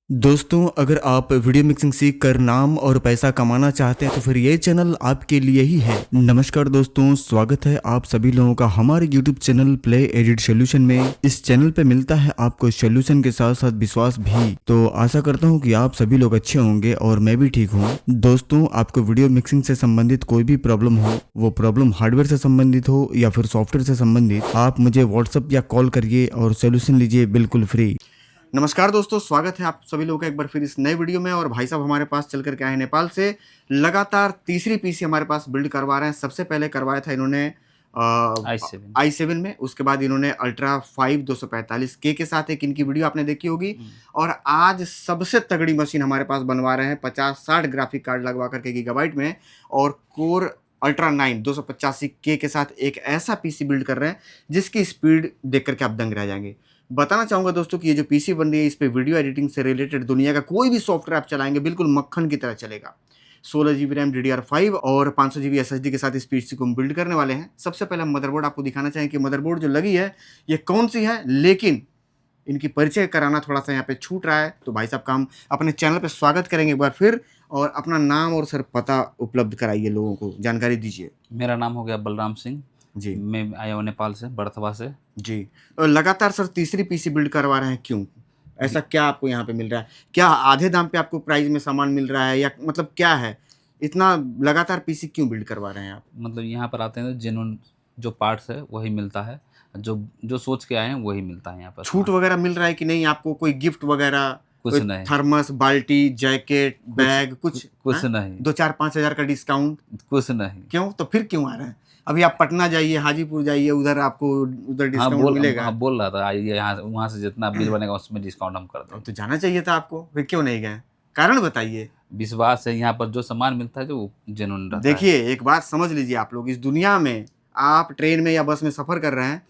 दोस्तों, अगर आप वीडियो मिक्सिंग सीख कर नाम और पैसा कमाना चाहते हैं तो फिर ये चैनल आपके लिए ही है। नमस्कार दोस्तों, स्वागत है आप सभी लोगों का हमारे YouTube channel play edit solution में। इस चैनल पे मिलता है आपको सोल्यूशन के साथ साथ विश्वास भी। तो आशा करता हूँ कि आप सभी लोग अच्छे होंगे और मैं भी ठीक हूँ। दोस्तों, आपको वीडियो मिक्सिंग से संबंधित कोई भी प्रॉब्लम हो, वो प्रॉब्लम हार्डवेयर से संबंधित हो या फिर सॉफ्टवेयर से संबंधित, आप मुझे व्हाट्सएप या कॉल करिए और सोल्यूशन लीजिए बिल्कुल फ्री। नमस्कार दोस्तों, स्वागत है आप सभी लोगों का एक बार फिर इस नए वीडियो में। और भाई साहब हमारे पास चल करके आए हैं नेपाल से। लगातार तीसरी पीसी हमारे पास बिल्ड करवा रहे हैं। सबसे पहले करवाया था इन्होंने i7 में, उसके बाद इन्होंने अल्ट्रा 5 245K के साथ एक इनकी वीडियो आपने देखी होगी। और आज सबसे तगड़ी मशीन हमारे पास बनवा रहे हैं 50-60 ग्राफिक कार्ड लगवा करके गीगाबाइट में, और कोर अल्ट्रा 9 285K के साथ एक ऐसा पीसी बिल्ड कर रहे हैं जिसकी स्पीड देख करके आप दंग रह जाएंगे। बताना चाहूँगा दोस्तों कि ये जो पीसी बन रही है, इस पे वीडियो एडिटिंग से रिलेटेड दुनिया का कोई भी सॉफ्टवेयर आप चलाएंगे बिल्कुल मक्खन की तरह चलेगा। 16 GB रैम DDR5 और 500 GB SSD के साथ इस पीसी को हम बिल्ड करने वाले हैं। सबसे पहले हम मदरबोर्ड आपको दिखाना चाहें कि मदरबोर्ड जो लगी है ये कौन सी है, लेकिन इनकी परिचय कराना थोड़ा सा यहाँ पे छूट रहा है। तो भाई साहब का हम अपने चैनल पे स्वागत करेंगे एक बार फिर, और अपना नाम और सर पता उपलब्ध कराइए, लोगों को जानकारी दीजिए। मेरा नाम हो गया बलराम सिंह जी, मैं आया हूँ नेपाल से, बर्थवा से। जी। और लगातार सर तीसरी पीसी बिल्ड करवा रहे हैं, क्यों? ऐसा क्या आपको यहाँ पे मिल रहा है? क्या आधे दाम पे आपको प्राइस में सामान मिल रहा है, या मतलब क्या है, इतना लगातार पीसी क्यों बिल्ड करवा रहे हैं आप? मतलब यहाँ पर आते हैं तो जेन्युइन जो पार्ट्स है वही मिलता है, जो जो सोच के आए हैं वही मिलता है यहाँ पर। छूट वगैरह मिल रहा है कि नहीं आपको? कोई गिफ्ट वगैरह, कुछ कोई नहीं, थर्मस, बाल्टी, जैकेट, बैग, कुछ कुछ हाँ? नहीं, 2-4-5 हज़ार का डिस्काउंट? कुछ नहीं। क्यों? तो फिर क्यों आ रहे हैं? अभी आप पटना जाइए, हाजीपुर जाइए, उधर आपको उधर डिस्काउंट मिलेगा। हाँ बोल रहा था आइए यहाँ, वहाँ से जितना बिल बनेगा उसमें डिस्काउंट हम कर देंगे। तो जाना चाहिए था आपको, फिर क्यों नहीं गए? कारण बताइए। विश्वास है यहाँ पर, जो सामान मिलता है जो जेन्युइन रहता है। देखिए, एक बात समझ लीजिए आप लोग, इस दुनिया में आप ट्रेन में या बस में सफ़र कर रहे हैं,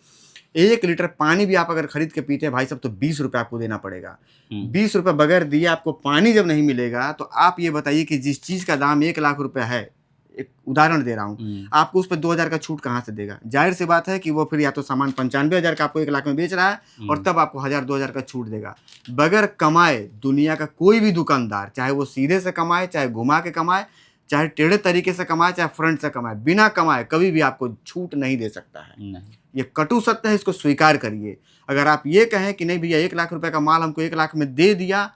1 लीटर पानी भी आप अगर खरीद के पीते हैं भाई साहब, तो 20 रुपये आपको देना पड़ेगा। 20 रुपये बगैर दिए आपको पानी जब नहीं मिलेगा, तो आप ये बताइए कि जिस चीज़ का दाम 1 लाख रुपये है, एक उदाहरण दे रहा हूँ, आपको उस पर 2,000 का छूट कहाँ से देगा? जाहिर सी बात है कि वो फिर या तो सामान 95,000 का आपको 1 लाख में बेच रहा है, और तब आपको 1,000-2,000 का छूट देगा। बगैर कमाए दुनिया का कोई भी दुकानदार, चाहे वो सीधे से कमाए, चाहे घुमा के कमाए, चाहे टेढ़े तरीके से कमाए, चाहे फ्रंट से कमाए, बिना कमाए कभी भी आपको छूट नहीं दे सकता है। नहीं। ये कटु सत्य है, इसको स्वीकार करिए। अगर आप ये कहें कि नहीं भैया 1 लाख रुपए का माल हमको 1 लाख में दे दिया,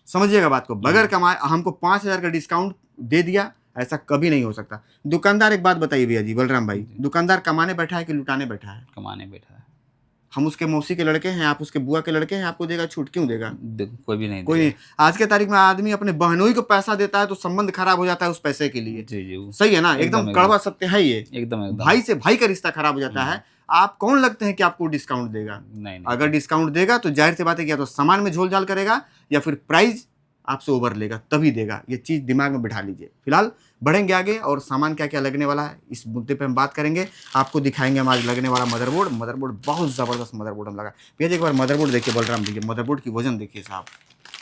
समझिएगा बात को, बगैर कमाए हमको 5,000 का डिस्काउंट दे दिया, ऐसा कभी नहीं हो सकता। दुकानदार, एक बात बताइए भैया जी, बलराम भाई, दुकानदार कमाने बैठा है कि लुटाने बैठा है? कमाने बैठा है। हम उसके मौसी के लड़के हैं, आप उसके बुआ के लड़के हैं, आपको देगा छूट? क्यों देगा? कोई भी नहीं, कोई नहीं। आज के तारीख में आदमी अपने बहनोई को पैसा देता है तो संबंध खराब हो जाता है उस पैसे के लिए। जी जी, सही है ना? एकदम कड़वा सत्य है ये। एकदम भाई से भाई का रिश्ता खराब हो जाता है। आप कौन लगते हैं कि आपको डिस्काउंट देगा? नहीं। अगर डिस्काउंट देगा तो जाहिर सी बात है कि या तो सामान में झोल झाल करेगा, या फिर प्राइस आपसे ओवर लेगा, तभी देगा। ये चीज़ दिमाग में बिठा लीजिए। फिलहाल बढ़ेंगे आगे, और सामान क्या क्या लगने वाला है इस मुद्दे पे हम बात करेंगे। आपको दिखाएंगे हम आज लगने वाला मदरबोर्ड बहुत ज़बरदस्त मदरबोर्ड हम लगा। भैया एक बार मदरबोर्ड देखिए बलराम भैया, मदरबोर्ड की वजन देखिए साहब,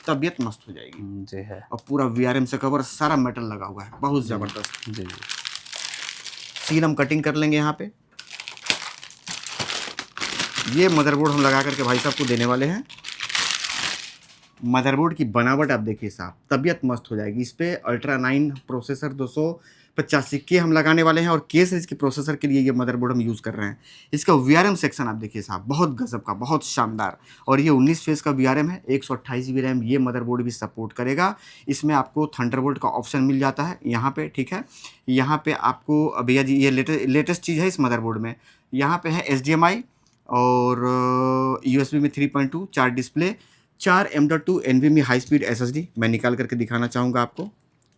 तबीयत मस्त हो जाएगी। जी है। और पूरा VRM से कवर, सारा मेटल लगा हुआ है, बहुत ज़बरदस्त। जी जी। सील हम कटिंग कर लेंगे यहाँ पे। ये मदरबोर्ड हम लगा करके भाई साहब को देने वाले हैं। मदरबोर्ड की बनावट आप देखिए साहब, तबीयत मस्त हो जाएगी। इस पे अल्ट्रा 9 प्रोसेसर 285K हम लगाने वाले हैं, और K सीरीज के प्रोसेसर के लिए ये मदरबोर्ड हम यूज़ कर रहे हैं। इसका VRM सेक्शन आप देखिए साहब, बहुत गजब का, बहुत शानदार। और ये 19 फेज़ का VRM है, 128 GB रैम ये मदरबोर्ड भी सपोर्ट करेगा। इसमें आपको थंडरबोल्ट का ऑप्शन मिल जाता है यहाँ पे, ठीक है। यहाँ पे आपको भैया जी ये लेटेस्ट चीज़ है इस मदरबोर्ड में। यहाँ पे है HDMI और USB में 3.2, 4 display, 4 M.2 NVMe high speed SSD मैं निकाल करके दिखाना चाहूँगा आपको।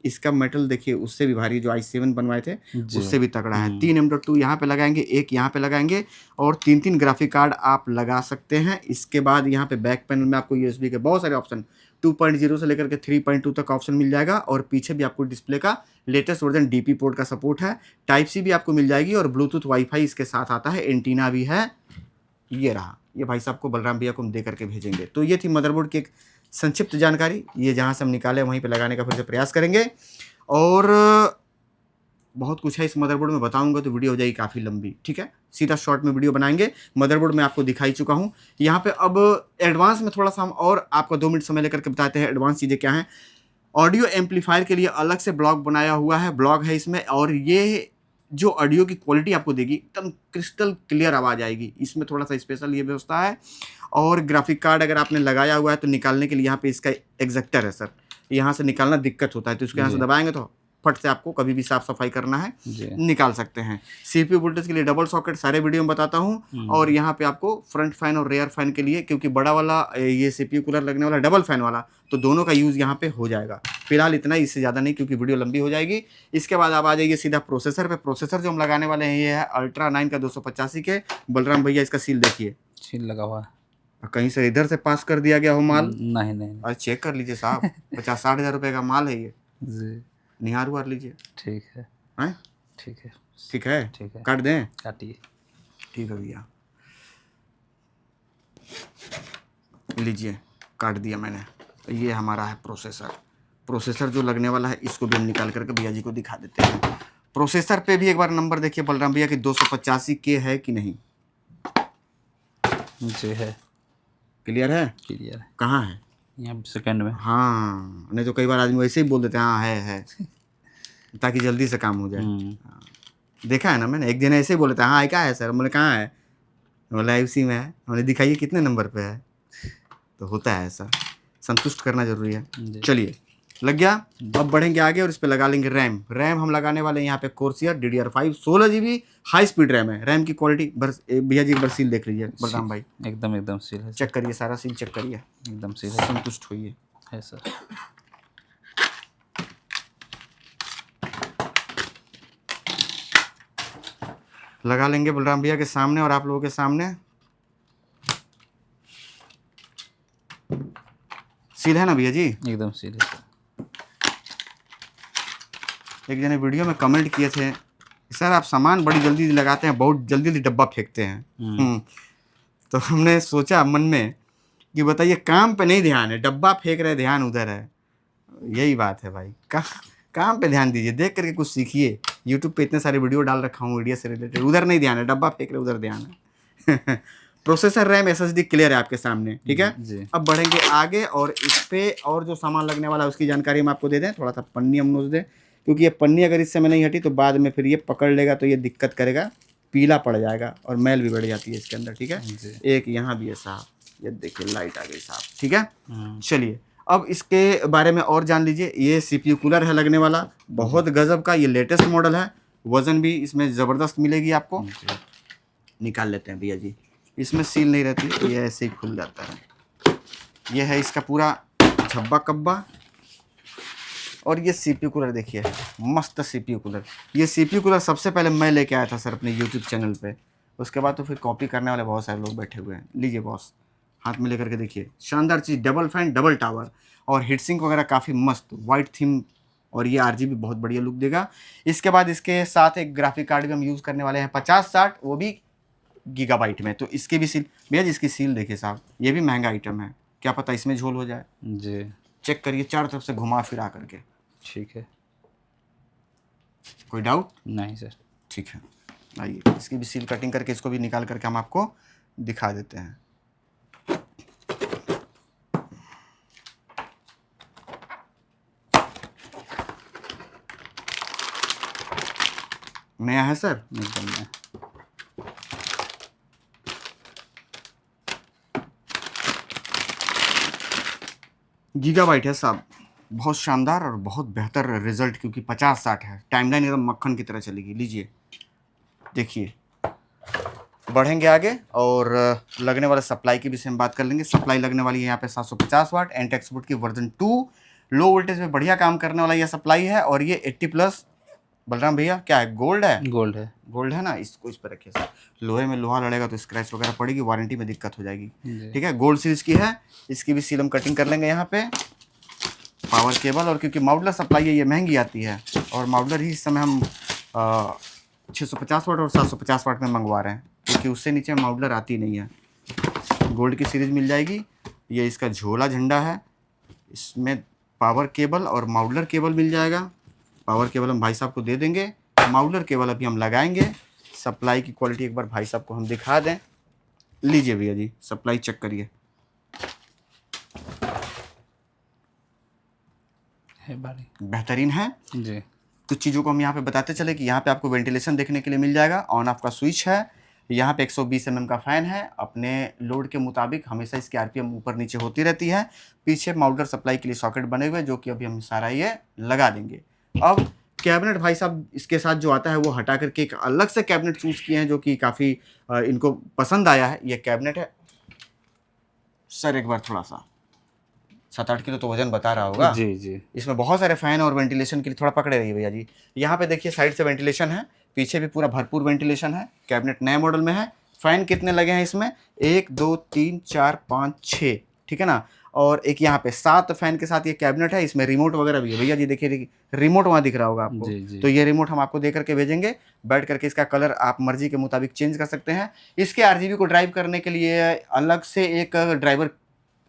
इसका मेटल देखिए उससे भी भारी, जो i7 बनवाए थे उससे भी तगड़ा है। 3 M.2 यहाँ पे लगाएंगे, एक यहाँ पे लगाएंगे, और 3-3 ग्राफिक कार्ड आप लगा सकते हैं। इसके बाद यहाँ पे बैक पैनल में आपको USB के बहुत सारे ऑप्शन 2.0 से लेकर के 3.2 तक ऑप्शन मिल जाएगा, और पीछे भी आपको डिस्प्ले का लेटेस्ट वर्जन DP पोर्ट का सपोर्ट है। Type-C भी आपको मिल जाएगी, और ब्लूटूथ वाईफाई इसके साथ आता है, एंटीना भी है। ये रहा, ये भाई साहब को बलराम भैया को हम दे करके भेजेंगे। तो ये थी मदरबोर्ड की एक संक्षिप्त जानकारी। ये जहाँ से हम निकाले वहीं पे लगाने का फिर से प्रयास करेंगे। और बहुत कुछ है इस मदरबोर्ड में, बताऊंगा तो वीडियो हो जाएगी काफ़ी लंबी, ठीक है। सीधा शॉर्ट में वीडियो बनाएंगे। मदरबोर्ड में आपको दिखाई चुका हूँ। यहाँ पे अब एडवांस में थोड़ा सा हम और आपको 2 मिनट समय लेकर के बताते हैं एडवांस चीज़ें क्या हैं। ऑडियो एम्पलीफायर के लिए अलग से ब्लॉक बनाया हुआ है, ब्लॉक है इसमें, और ये जो ऑडियो की क्वालिटी आपको देगी एकदम क्रिस्टल क्लियर आवाज़ आएगी। इसमें थोड़ा सा स्पेशल ये व्यवस्था है। और ग्राफिक कार्ड अगर आपने लगाया हुआ है तो निकालने के लिए यहाँ पे इसका एग्जैक्टर है सर, यहाँ से निकालना दिक्कत होता है, तो इसको यहाँ से दबाएंगे तो फट से आपको कभी भी साफ सफाई करना है निकाल सकते हैं। सीपीयू वोल्टेज के लिए डबल सॉकेट सारे वीडियो में बताता हूँ। और यहाँ पे आपको फ्रंट फैन और रेयर फैन के लिए, क्योंकि बड़ा वाला ये सीपीयू कूलर लगने वाला डबल फैन वाला, तो दोनों का यूज़ यहाँ पे हो जाएगा। फिलहाल इतना ही, इससे ज़्यादा नहीं, क्योंकि वीडियो लंबी हो जाएगी। इसके बाद आप आ जाइए सीधा प्रोसेसर पे। प्रोसेसर जो हम लगाने वाले हैं ये है अल्ट्रा 9 का 285 के। बलराम भैया इसका सील देखिए, सील लगा हुआ है। कहीं से इधर से पास कर दिया गया हो माल? नहीं नहीं। अरे चेक कर लीजिए साहब, 50-60 हज़ार रुपये का माल है ये जी। निहार उहार लीजिए। ठीक है, हैं? ठीक है, ठीक है, ठीक है। काट दें? काटिए। ठीक है भैया, लीजिए काट दिया मैंने। ये हमारा है प्रोसेसर। प्रोसेसर जो लगने वाला है इसको भी हम निकाल करके भैया जी को दिखा देते हैं। प्रोसेसर पे भी एक बार नंबर देखिए बलराम भैया कि 285 के है कि नहीं। जी है, क्लियर है? क्लियर है। कहाँ है? यहाँ सेकंड में। हाँ, नहीं तो कई बार आदमी वैसे ही बोल देते हैं हाँ है ताकि जल्दी से काम हो जाए। हाँ। देखा है ना मैंने, एक दिन ऐसे ही बोले थे हाँ क्या है सर, बोले कहाँ है, बोला उसी में है, हमने दिखाइए कितने नंबर पे है। तो होता है ऐसा, संतुष्ट करना जरूरी है। चलिए लग गया। अब बढ़ेंगे आगे और इस पे लगा लेंगे रैम। रैम हम लगाने वाले हैं यहाँ पे कोर्सियर DDR5 16 GB high speed RAM है। रैम की क्वालिटी भैया जी एक बार सील देख लीजिए बलराम भाई, एकदम सील है। चेक करिए, सारा सील चेक करिए, एकदम सील है। संतुष्ट होइए। है सर। लगा लेंगे बलराम भैया के सामने और आप लोगों के सामने। सील है ना भैया जी? एकदम सील है सर। एक जने वीडियो में कमेंट किए थे सर आप सामान बड़ी जल्दी लगाते हैं, बहुत जल्दी जल्दी डब्बा फेंकते हैं। तो हमने सोचा मन में कि बताइए काम पे नहीं ध्यान है, डब्बा फेंक रहे ध्यान उधर है। यही बात है भाई, काम पे ध्यान दीजिए, देख करके कुछ सीखिए। यूट्यूब पे इतने सारे वीडियो डाल रखा हूँ वीडियो से रिलेटेड, उधर नहीं ध्यान है, डब्बा फेंक रहे उधर ध्यान है। प्रोसेसर रैम SSD क्लियर है आपके सामने, ठीक है जी। अब बढ़ेंगे आगे और इस पे और जो सामान लगने वाला है उसकी जानकारी हम आपको दे दें। थोड़ा सा पन्नी हम नोच दें, क्योंकि ये पन्नी अगर इस समय नहीं हटी तो बाद में फिर ये पकड़ लेगा तो ये दिक्कत करेगा, पीला पड़ जाएगा और मैल भी बढ़ जाती है इसके अंदर, ठीक है। एक यहाँ भी है साहब, ये देखिए लाइट आ गई साहब, ठीक है। चलिए अब इसके बारे में और जान लीजिए। ये CPU कूलर है लगने वाला, बहुत गजब का, ये लेटेस्ट मॉडल है। वजन भी इसमें ज़बरदस्त मिलेगी आपको। निकाल लेते हैं भैया जी, इसमें सील नहीं रहती, ये ऐसे ही खुल जाता है। ये है इसका पूरा झब्बा कब्बा। और ये CPU कूलर देखिए, मस्त CPU कूलर। ये CPU कूलर सबसे पहले मैं लेके आया था सर अपने YouTube चैनल पे, उसके बाद तो फिर कॉपी करने वाले बहुत सारे लोग बैठे हुए हैं। लीजिए बॉस, हाथ में लेकर के देखिए, शानदार चीज़, डबल फैन डबल टावर और हीट सिंक वगैरह काफ़ी मस्त, वाइट थीम, और ये RGB बहुत बढ़िया लुक देगा। इसके बाद इसके साथ एक ग्राफिक कार्ड भी हम यूज़ करने वाले हैं 5060, वो भी गीगाबाइट में। तो इसकी भी सील भैया जी, इसकी सील देखिए साहब, ये भी महंगा आइटम है, क्या पता इसमें झोल हो जाए जी। चेक करिए चारों तरफ से घुमा फिरा करके। ठीक है, कोई डाउट? नहीं सर। ठीक है, आइए इसकी भी सील कटिंग करके इसको भी निकाल करके हम आपको दिखा देते हैं। नया है सर? एकदम नया। गीगाबाइट है साहब, बहुत शानदार और बहुत बेहतर रिजल्ट, क्योंकि 5060 है। टाइमलाइन एकदम मक्खन की तरह चलेगी। लीजिए देखिए, बढ़ेंगे आगे और लगने वाले सप्लाई की भी से हम बात कर लेंगे। सप्लाई लगने वाली है यहाँ पे 750 वाट, एंटेक्स बोर्ड की वर्जन 2, लो वोल्टेज में बढ़िया काम करने वाला यह सप्लाई है। और ये 80+, बलराम भैया क्या है, गोल्ड है? गोल्ड है, गोल्ड है ना। इसको इस पर रखिए सर, लोहे में लोहा लड़ेगा तो स्क्रैच वगैरह पड़ेगी, वारंटी में दिक्कत हो जाएगी, ठीक है। गोल्ड सीरीज की है, इसकी भी सील हम कटिंग कर लेंगे यहाँ पे। पावर केबल, और क्योंकि मॉडुलर सप्लाई है ये महंगी आती है, और मॉडुलर ही इस समय हम 650 वाट और 750 वाट में मंगवा रहे हैं, क्योंकि उससे नीचे मॉडुलर आती नहीं है। गोल्ड की सीरीज मिल जाएगी। ये इसका झोला झंडा है, इसमें पावर केबल और मॉडुलर केबल मिल जाएगा। पावर केबल हम भाई साहब को दे देंगे, माउलर केबल अभी हम लगाएंगे। सप्लाई की क्वालिटी एक बार भाई साहब को हम दिखा दें। लीजिए भैया जी, सप्लाई चेक करिए। बेहतरीन है जी। कुछ चीज़ों को हम यहाँ पे बताते चले कि यहाँ पे आपको वेंटिलेशन देखने के लिए मिल जाएगा। ऑन ऑफ का स्विच है। यहाँ पे 120 mm का फ़ैन है। अपने लोड के मुताबिक हमेशा इसकी आरपीएम ऊपर नीचे होती रहती है। पीछे माउलर सप्लाई के लिए सॉकेट बने हुए, जो कि अभी हम सारा ये लगा देंगे। अब कैबिनेट भाई साहब इसके साथ जो आता है वो हटा करके एक अलग से कैबिनेट चूज़ किए हैं, जो कि काफ़ी इनको पसंद आया है। ये कैबिनेट है सर, एक बार थोड़ा सा 7-8 किलो तो वजन बता रहा होगा। जी जी। इसमें बहुत सारे फ़ैन और वेंटिलेशन के लिए थोड़ा पकड़े रहिए भैया जी। यहाँ पे देखिए साइड से वेंटिलेशन है, पीछे भी पूरा भरपूर वेंटिलेशन है। कैबिनेट नए मॉडल में है। फ़ैन कितने लगे हैं इसमें? 1 2 3 4 5 6, ठीक है ना। और एक यहाँ पे 7 फ़ैन के साथ ये कैबिनेट है। इसमें रिमोट वगैरह भी है भैया जी। देखिए रिमोट वहाँ दिख रहा होगा आपको। जी जी। तो ये रिमोट हम आपको दे करके भेजेंगे। बैठ करके इसका कलर आप मर्जी के मुताबिक चेंज कर सकते हैं। इसके RGB को ड्राइव करने के लिए अलग से एक ड्राइवर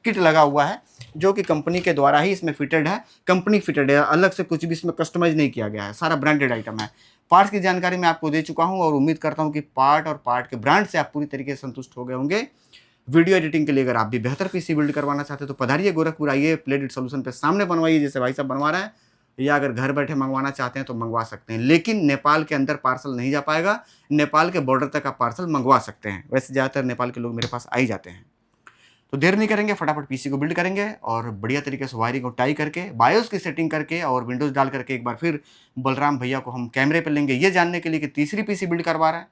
किट लगा हुआ है, जो कि कंपनी के द्वारा ही इसमें फिटेड है। कंपनी फिटेड है, अलग से कुछ भी इसमें कस्टमाइज नहीं किया गया है। सारा ब्रांडेड आइटम है। पार्ट्स की जानकारी मैं आपको दे चुका हूं और उम्मीद करता हूं कि पार्ट और पार्ट के ब्रांड से आप पूरी तरीके से संतुष्ट हो गए होंगे। वीडियो एडिटिंग के लिए अगर आप भी बेहतर पीसी बिल्ड करवाना चाहते हैं तो पधारिए गोरखपुर, आइए प्ले एडिट सोल्यूशन पे सामने बनवाइए जैसे भाई साहब बनवा रहे हैं। या अगर घर बैठे मंगवाना चाहते हैं तो मंगवा सकते हैं, लेकिन नेपाल के अंदर पार्सल नहीं जा पाएगा। नेपाल के बॉर्डर तक आप पार्सल मंगवा सकते हैं। वैसे ज़्यादातर नेपाल के लोग मेरे पास आ ही जाते हैं। तो देर नहीं करेंगे, फटाफट पीसी को बिल्ड करेंगे और बढ़िया तरीके से वायरिंग को टाई करके, बायोस की सेटिंग करके और विंडोज़ डाल करके एक बार फिर बलराम भैया को हम कैमरे पे लेंगे, ये जानने के लिए कि तीसरी पीसी बिल्ड करवा रहा है।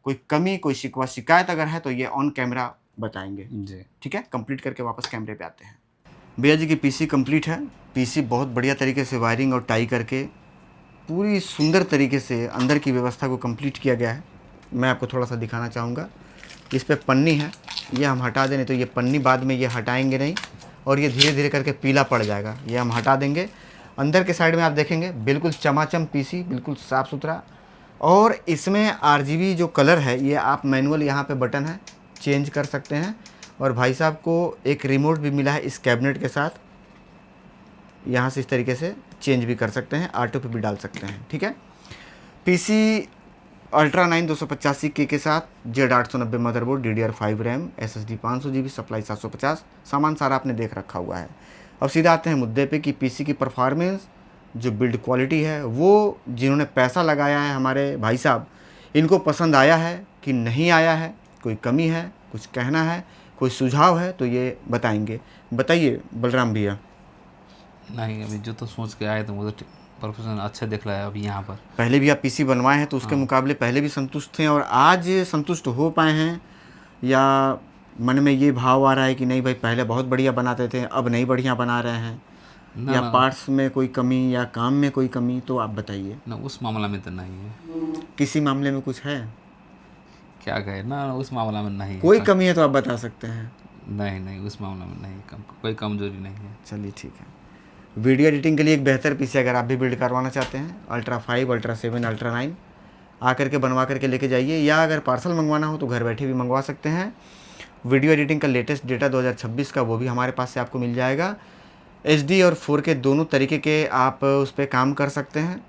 कोई कमी, कोई शिकवा, शिकायत अगर है तो ये ऑन कैमरा बताएंगे जी। ठीक है। कंप्लीट करके वापस कैमरे पे आते हैं। भैया जी की पीसी कंप्लीट है। पीसी बहुत बढ़िया तरीके से वायरिंग और टाई करके पूरी सुंदर तरीके से अंदर की व्यवस्था को कंप्लीट किया गया है। मैं आपको थोड़ा सा दिखाना चाहूँगा। इस पर पन्नी है, ये हम हटा दें, नहीं तो ये पन्नी बाद में ये हटाएंगे नहीं और ये धीरे धीरे करके पीला पड़ जाएगा। ये हम हटा देंगे। अंदर के साइड में आप देखेंगे बिल्कुल चमाचम पीसी, बिल्कुल साफ़ सुथरा। और इसमें RGB जो कलर है ये आप मैनुअल यहाँ पे बटन है चेंज कर सकते हैं। और भाई साहब को एक रिमोट भी मिला है इस कैबिनेट के साथ, यहाँ से इस तरीके से चेंज भी कर सकते हैं, ऑटो पे भी डाल सकते हैं, ठीक है। पीसी अल्ट्रा 9 285K के साथ Z890 motherboard, DDR5 RAM, SSD 500 GB, supply 750। सामान सारा आपने देख रखा हुआ है। अब सीधा आते हैं मुद्दे पे कि पीसी की परफॉर्मेंस, जो बिल्ड क्वालिटी है, वो जिन्होंने पैसा लगाया है हमारे भाई साहब, इनको पसंद आया है कि नहीं आया है, कोई कमी है, कुछ कहना है, कोई सुझाव है तो ये बताएंगे। बताइए बलराम भैया। नहीं, अभी जो तो सोच के आए थे वो तो प्रोफेशनल अच्छे दिख रहा है अभी यहाँ पर। पहले भी आप पीसी बनवाए हैं तो उसके मुकाबले पहले भी संतुष्ट थे और आज संतुष्ट हो पाए हैं, या मन में ये भाव आ रहा है कि नहीं भाई पहले बहुत बढ़िया बनाते थे अब नहीं बढ़िया बना रहे हैं, या पार्ट्स में कोई कमी या काम में कोई कमी, तो आप बताइए ना। उस मामला में तो नहीं है। किसी मामले में कुछ है? क्या कहे ना, उस मामला में नहीं कोई कमी है तो आप बता सकते हैं। नहीं नहीं, उस मामला में नहीं, कोई कमजोरी नहीं है। चलिए ठीक है। वीडियो एडिटिंग के लिए एक बेहतर पीसी अगर आप भी बिल्ड करवाना चाहते हैं, अल्ट्रा 5, अल्ट्रा 7, अल्ट्रा 9 आकर के बनवा करके लेके जाइए, या अगर पार्सल मंगवाना हो तो घर बैठे भी मंगवा सकते हैं। वीडियो एडिटिंग का लेटेस्ट डेटा 2026 का वो भी हमारे पास से आपको मिल जाएगा। HD और 4K दोनों तरीके के आप उस पर काम कर सकते हैं।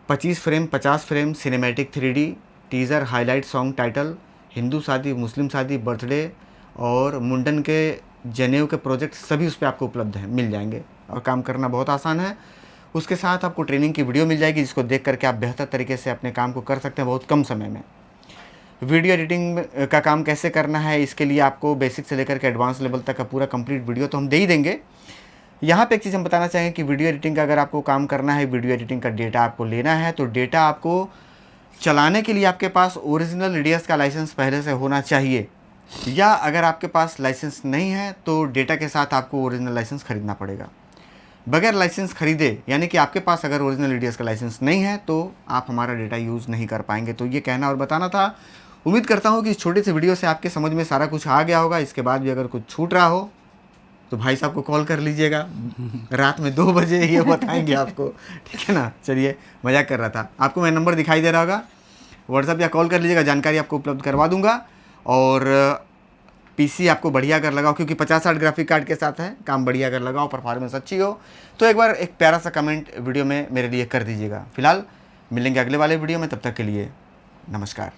25 frame 50 frame cinematic 3D, teaser, highlight, song title, Hindu शादी, मुस्लिम शादी, बर्थडे और मुंडन के, जनेऊ के प्रोजेक्ट सभी उस पर आपको उपलब्ध हैं, मिल जाएंगे और काम करना बहुत आसान है। उसके साथ आपको ट्रेनिंग की वीडियो मिल जाएगी जिसको देख करके आप बेहतर तरीके से अपने काम को कर सकते हैं बहुत कम समय में। वीडियो एडिटिंग का काम कैसे करना है इसके लिए आपको बेसिक से लेकर के एडवांस लेवल तक का पूरा कंप्लीट वीडियो तो हम दे ही देंगे। यहाँ पे एक चीज़ हम बताना चाहेंगे कि वीडियो एडिटिंग का अगर आपको काम करना है, वीडियो एडिटिंग का डेटा आपको लेना है, तो डेटा आपको चलाने के लिए आपके पास ओरिजिनल RDS का लाइसेंस पहले से होना चाहिए, या अगर आपके पास लाइसेंस नहीं है तो डेटा के साथ आपको ओरिजिनल लाइसेंस खरीदना पड़ेगा। बगैर लाइसेंस खरीदे, यानी कि आपके पास अगर ओरिजिनल RDS का लाइसेंस नहीं है तो आप हमारा डेटा यूज़ नहीं कर पाएंगे। तो ये कहना और बताना था। उम्मीद करता हूँ कि इस छोटी सी वीडियो से आपके समझ में सारा कुछ आ गया होगा। इसके बाद भी अगर कुछ छूट रहा हो तो भाई साहब को कॉल कर लीजिएगा, रात में 2 बजे ये बताएंगे आपको, ठीक है ना। चलिए, मजाक कर रहा था। आपको मैं नंबर दिखाई दे रहा होगा, व्हाट्सएप या कॉल कर लीजिएगा, जानकारी आपको उपलब्ध करवा दूंगा। और पीसी आपको बढ़िया अगर लगाओ, क्योंकि 50-60 ग्राफिक कार्ड के साथ है, काम बढ़िया अगर लगाओ, परफॉर्मेंस अच्छी हो, तो एक बार एक प्यारा सा कमेंट वीडियो में मेरे लिए कर दीजिएगा। फिलहाल मिलेंगे अगले वाले वीडियो में, तब तक के लिए नमस्कार।